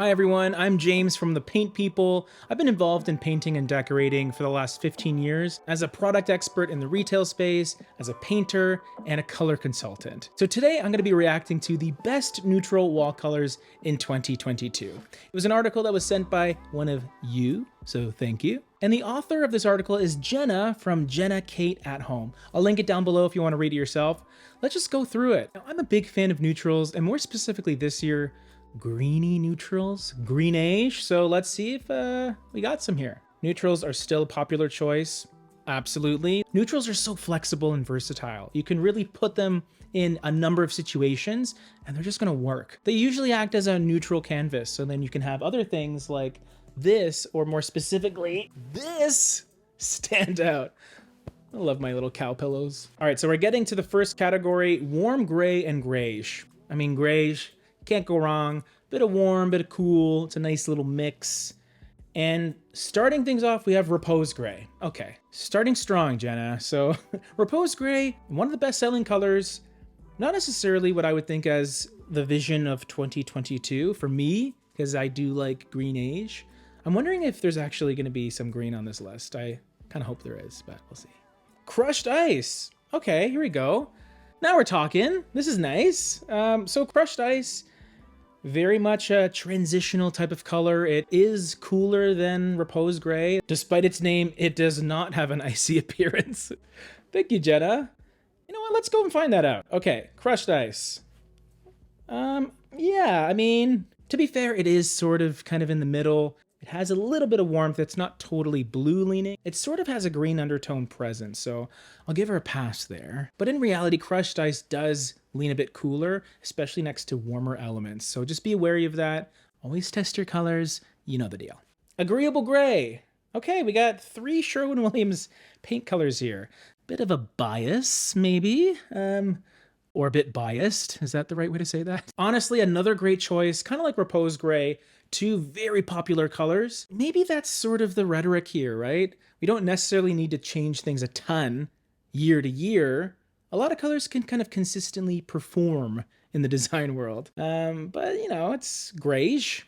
Hi everyone, I'm James from The Paint People. I've been involved in painting and decorating for the last 15 years as a product expert in the retail space, as a painter, and a color consultant. So today I'm going to be reacting to the best neutral wall colors in 2022. It was an article that was sent by one of you, so thank you. And the author of this article is Jenna from Jenna Kate at Home. I'll link it down below if you want to read it yourself. Let's just go through it. Now, I'm a big fan of neutrals, and more specifically this year, greeny neutrals, greenish. So let's see if we got some here. Neutrals are still a popular choice. Absolutely. Neutrals are so flexible and versatile. You can really put them in a number of situations and they're just gonna work. They usually act as a neutral canvas. So then you can have other things like this, or more specifically, this stand out. I love my little cow pillows. All right, so we're getting to the first category, warm gray and grayish. I mean, grayish, can't go wrong. Bit of warm, bit of cool. It's a nice little mix. And starting things off, we have Repose Gray. Okay, starting strong, Jenna. So Repose Gray, one of the best-selling colors, not necessarily what I would think as the vision of 2022 for me, because I do like greenish. I'm wondering if there's actually going to be some green on this list. I kind of hope there is, but we'll see. Crushed Ice. Okay, here we go. Now we're talking. This is nice. So Crushed Ice, very much a transitional type of color. It is cooler than Repose Gray. Despite its name, it does not have an icy appearance. Thank you, Jenna. You know what? Let's go and find that out. Okay, Crushed Ice. Yeah, I mean, to be fair, it is sort of kind of in the middle. It has a little bit of warmth. It's not totally blue leaning. It sort of has a green undertone present, so I'll give her a pass there. But in reality, Crushed Ice does lean a bit cooler, especially next to warmer elements. So just be wary of that. Always test your colors. You know the deal. Agreeable Gray. Okay, we got 3 Sherwin-Williams paint colors here. Bit of a bias, maybe. Or a bit biased. Is that the right way to say that? Honestly, another great choice, kind of like Repose Gray. 2 very popular colors. Maybe that's sort of the rhetoric here, right? We don't necessarily need to change things a ton year to year. A lot of colors can kind of consistently perform in the design world. But you know, it's grayish.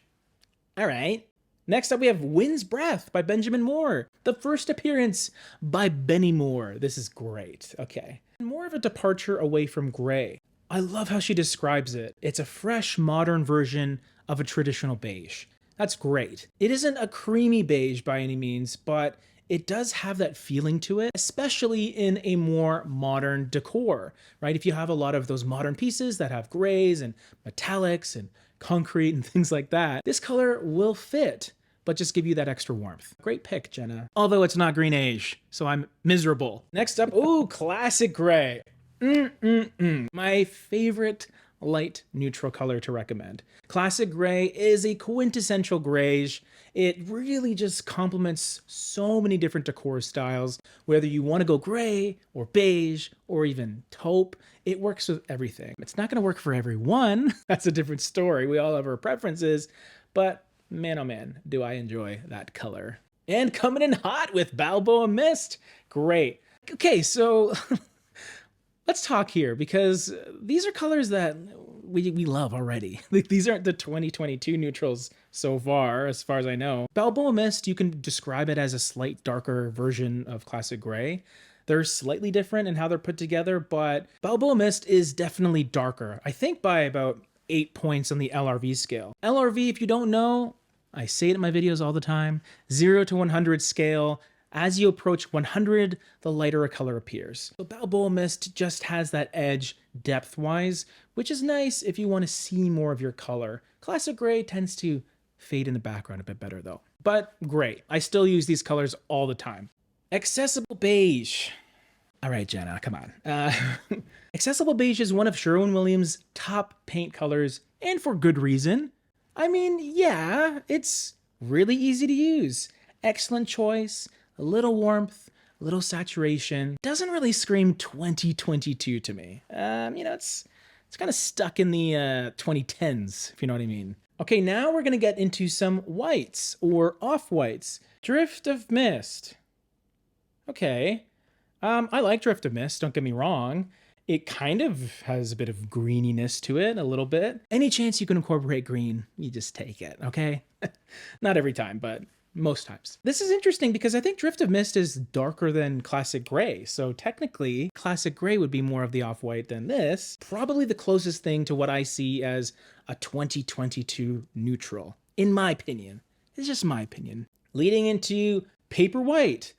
All right. Next up, we have Wind's Breath by Benjamin Moore. The first appearance by Benny Moore. This is great. Okay. More of a departure away from gray. I love how she describes it. It's a fresh, modern version of a traditional beige. That's great. It isn't a creamy beige by any means, but it does have that feeling to it, especially in a more modern decor, right? If you have a lot of those modern pieces that have grays and metallics and concrete and things like that, this color will fit, but just give you that extra warmth. Great pick, Jenna. Although it's not greenish, so I'm miserable. Next up, ooh, classic gray. My favorite light neutral color to recommend. Classic Gray is a quintessential grayish. It really just complements so many different decor styles. Whether you want to go gray or beige or even taupe, it works with everything. It's not going to work for everyone. That's a different story. We all have our preferences, but man, oh man, do I enjoy that color. And coming in hot with Balboa Mist. Great. Okay, so let's talk here, because these are colors that we love already. These aren't the 2022 neutrals so far as I know. Balboa Mist, you can describe it as a slight darker version of Classic Gray. They're slightly different in how they're put together, but Balboa Mist is definitely darker. I think by about 8 points on the LRV scale. LRV, if you don't know, I say it in my videos all the time, 0 to 100 scale. As you approach 100, the lighter a color appears. So Balboa Mist just has that edge depth-wise, which is nice if you want to see more of your color. Classic Gray tends to fade in the background a bit better though. But great, I still use these colors all the time. Accessible Beige. All right, Jenna, come on. Accessible Beige is one of Sherwin-Williams' top paint colors, and for good reason. I mean, yeah, it's really easy to use. Excellent choice. A little warmth, a little saturation. Doesn't really scream 2022 to me. You know, it's kind of stuck in the 2010s, if you know what I mean. Okay, now we're gonna get into some whites or off-whites. Drift of Mist. Okay, I like Drift of Mist, don't get me wrong. It kind of has a bit of greeniness to it, a little bit. Any chance you can incorporate green, you just take it, okay? Not every time, but most times. This is interesting because I think Drift of Mist is darker than Classic Gray. So technically, Classic Gray would be more of the off-white than this. Probably the closest thing to what I see as a 2022 neutral, in my opinion. It's just my opinion. Leading into Paper White.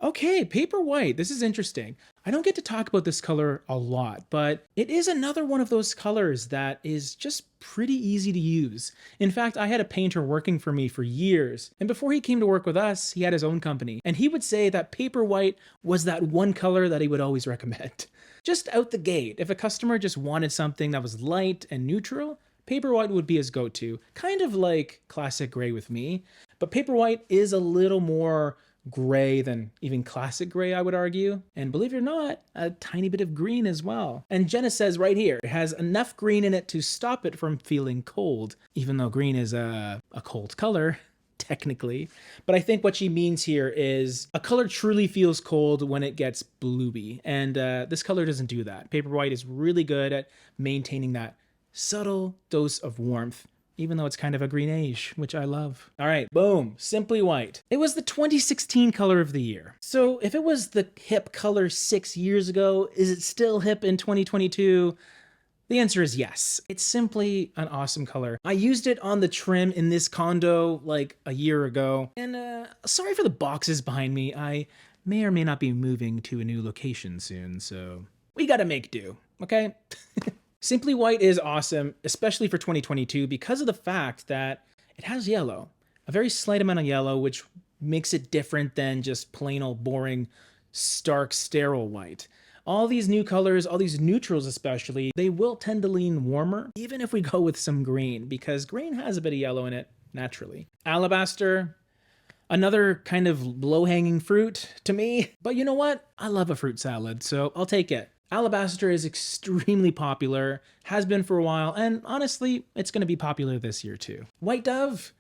Okay, Paper White, this is interesting. I don't get to talk about this color a lot, but it is another one of those colors that is just pretty easy to use. In fact, I had a painter working for me for years, and before he came to work with us, he had his own company, and he would say that Paper White was that one color that he would always recommend. Just out the gate, if a customer just wanted something that was light and neutral, Paper White would be his go-to. Kind of like Classic Gray with me, but Paper White is a little more gray than even Classic Gray, I would argue. And believe it or not, a tiny bit of green as well. And Jenna says right here, it has enough green in it to stop it from feeling cold, even though green is a cold color, technically. But I think what she means here is a color truly feels cold when it gets bluey. And this color doesn't do that. Paper White is really good at maintaining that subtle dose of warmth, even though it's kind of a greenish, which I love. All right, boom, Simply White. It was the 2016 color of the year. So if it was the hip color 6 years ago, is it still hip in 2022? The answer is yes. It's simply an awesome color. I used it on the trim in this condo like a year ago. And sorry for the boxes behind me. I may or may not be moving to a new location soon, so we gotta make do, okay? Simply White is awesome, especially for 2022, because of the fact that it has yellow, a very slight amount of yellow, which makes it different than just plain old boring, stark, sterile white. All these new colors, all these neutrals especially, they will tend to lean warmer, even if we go with some green, because green has a bit of yellow in it, naturally. Alabaster, another kind of low-hanging fruit to me, but you know what? I love a fruit salad, so I'll take it. Alabaster is extremely popular, has been for a while, and honestly, it's going to be popular this year too. White Dove,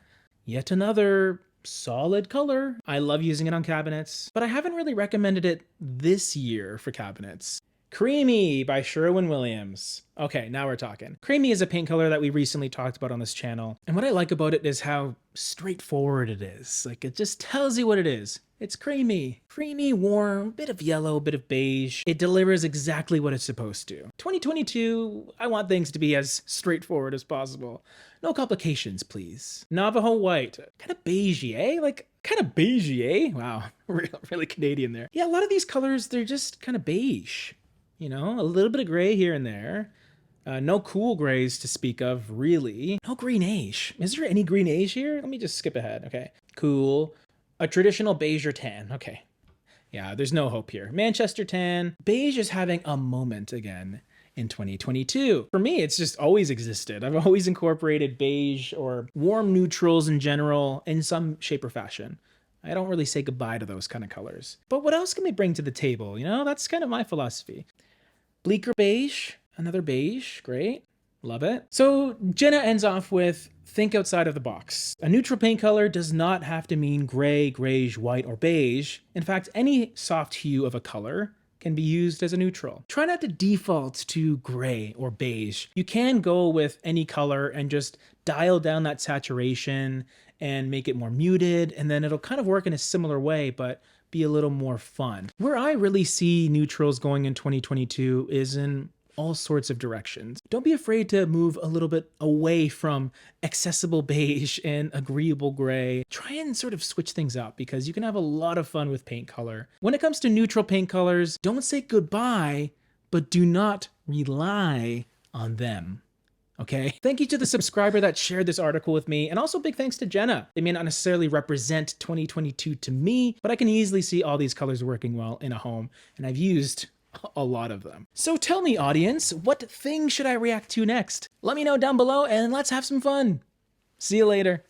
yet another solid color. I love using it on cabinets, but I haven't really recommended it this year for cabinets. Creamy by Sherwin Williams. Okay, now we're talking. Creamy is a paint color that we recently talked about on this channel, and what I like about it is how straightforward it is. Like, it just tells you what it is. It's creamy. Creamy, warm, bit of yellow, bit of beige. It delivers exactly what it's supposed to. 2022, I want things to be as straightforward as possible. No complications, please. Navajo White. Kind of beigey, eh? Like, kind of beigey, eh? Wow, really Canadian there. Yeah, a lot of these colors, they're just kind of beige. You know, a little bit of gray here and there. No cool grays to speak of, really. No greenish. Is there any greenish here? Let me just skip ahead. Okay, cool. A traditional beige or tan. Okay. Yeah, there's no hope here. Manchester tan. Beige is having a moment again in 2022. For me, it's just always existed. I've always incorporated beige or warm neutrals in general in some shape or fashion. I don't really say goodbye to those kind of colors. But what else can we bring to the table? You know, that's kind of my philosophy. Bleaker beige, another beige, great. Love it. So Jenna ends off with, think outside of the box. A neutral paint color does not have to mean gray, grayish, white, or beige. In fact, any soft hue of a color can be used as a neutral. Try not to default to gray or beige. You can go with any color and just dial down that saturation and make it more muted, and then it'll kind of work in a similar way, but be a little more fun. Where I really see neutrals going in 2022 is in all sorts of directions. Don't be afraid to move a little bit away from accessible beige and agreeable gray. Try and sort of switch things up because you can have a lot of fun with paint color. When it comes to neutral paint colors, don't say goodbye, but do not rely on them. Okay. Thank you to the subscriber that shared this article with me, and also big thanks to Jenna. They may not necessarily represent 2022 to me, but I can easily see all these colors working well in a home, and I've used a lot of them. So tell me, audience, what thing should I react to next? Let me know down below and let's have some fun. See you later.